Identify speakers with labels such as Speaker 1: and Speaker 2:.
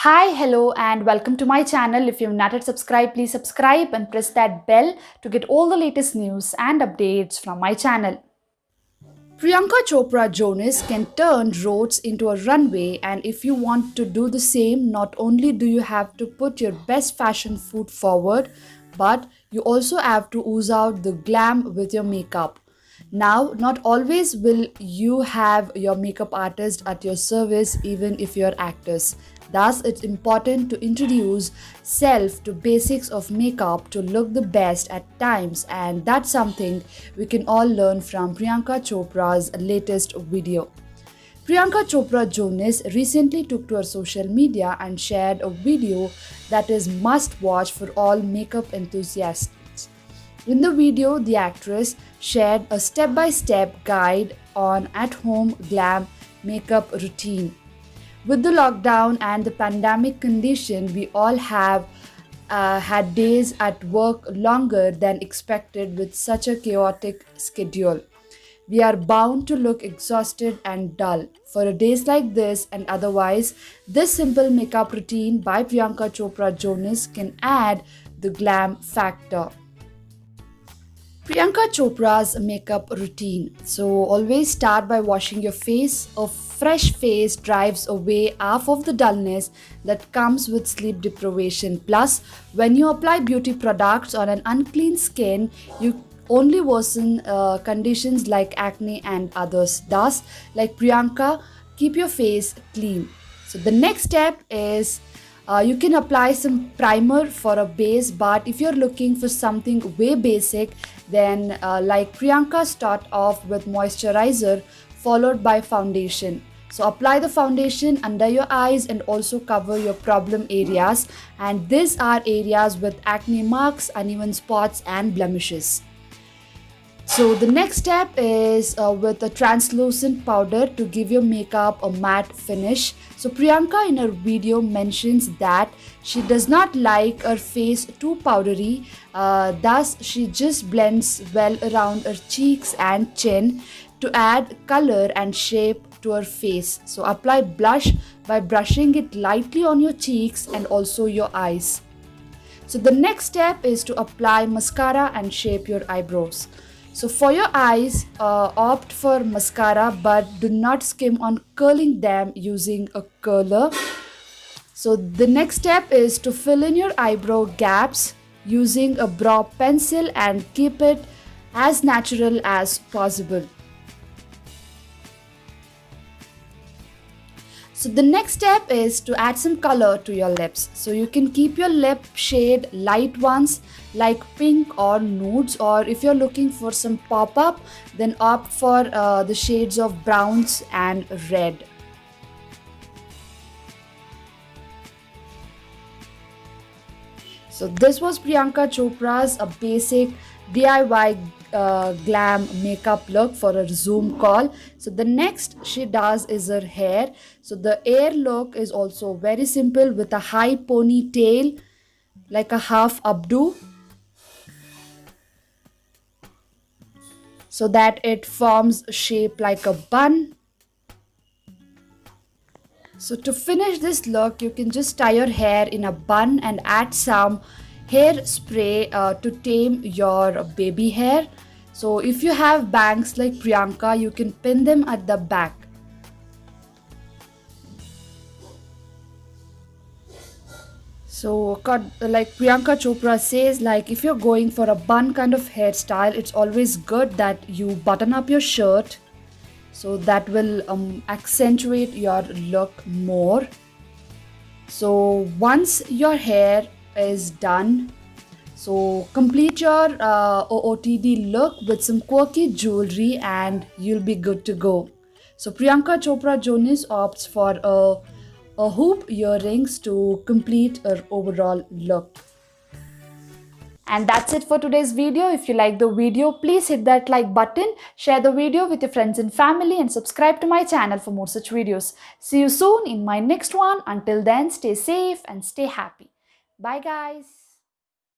Speaker 1: Hi, hello, and welcome to my channel. If you've not yet subscribed, please subscribe and press that bell to get all the latest news and updates from my channel. Priyanka Chopra Jonas can turn roads into a runway, and if you want to do the same, not only do you have to put your best fashion foot forward, but you also have to ooze out the glam with your makeup. Now, not always will you have your makeup artist at your service, even if you're actors. Thus, it's important to introduce self to basics of makeup to look the best at times, and that's something we can all learn from Priyanka Chopra's latest video. Priyanka Chopra Jonas recently took to her social media and shared a video that is must watch for all makeup enthusiasts. In the video, the actress shared a step by step guide on at home glam makeup routine. With the lockdown and the pandemic condition, we all have had days at work longer than expected with such a chaotic schedule. We are bound to look exhausted and dull. For days like this and otherwise, this simple makeup routine by Priyanka Chopra Jonas can add the glam factor. Priyanka Chopra's makeup routine. So, always start by washing your face. A fresh face drives away half of the dullness that comes with sleep deprivation. Plus, when you apply beauty products on an unclean skin, you only worsen conditions like acne and others. Thus, like Priyanka, keep your face clean. So, the next step is you can apply some primer for a base, but if you're looking for something way basic, then like Priyanka, start off with moisturizer followed by foundation. So apply the foundation under your eyes and also cover your problem areas, and these are areas with acne marks, uneven spots and blemishes. So the next step is with a translucent powder to give your makeup a matte finish. So Priyanka in her video mentions that she does not like her face too powdery. Thus she just blends well around her cheeks and chin to add color and shape to her face. So apply blush by brushing it lightly on your cheeks and also your eyes. So the next step is to apply mascara and shape your eyebrows. So for your eyes, opt for mascara but do not skim on curling them using a curler. So the next step is to fill in your eyebrow gaps using a brow pencil and keep it as natural as possible. So the next step is to add some color to your lips. So you can keep your lip shade light ones like pink or nudes, or if you're looking for some pop-up, then opt for the shades of browns and red. So this was Priyanka Chopra's a basic DIY glam makeup look for a Zoom call. So the next she does is her hair. So the hair look is also very simple with a high ponytail like a half updo, so that it forms a shape like a bun. So to finish this look, you can just tie your hair in a bun and add some hairspray to tame your baby hair. So if you have bangs like Priyanka, you can pin them at the back. So like Priyanka Chopra says, like if you're going for a bun kind of hairstyle, it's always good that you button up your shirt, so that will accentuate your look more. So once your hair is done, so complete your OOTD look with some quirky jewelry and you'll be good to go. So Priyanka Chopra Jonas opts for a hoop earrings to complete her overall look. And that's it for today's video. If you like the video, please hit that like button, share the video with your friends and family, and subscribe to my channel for more such videos. See you soon in my next one. Until then, stay safe and stay happy. Bye guys.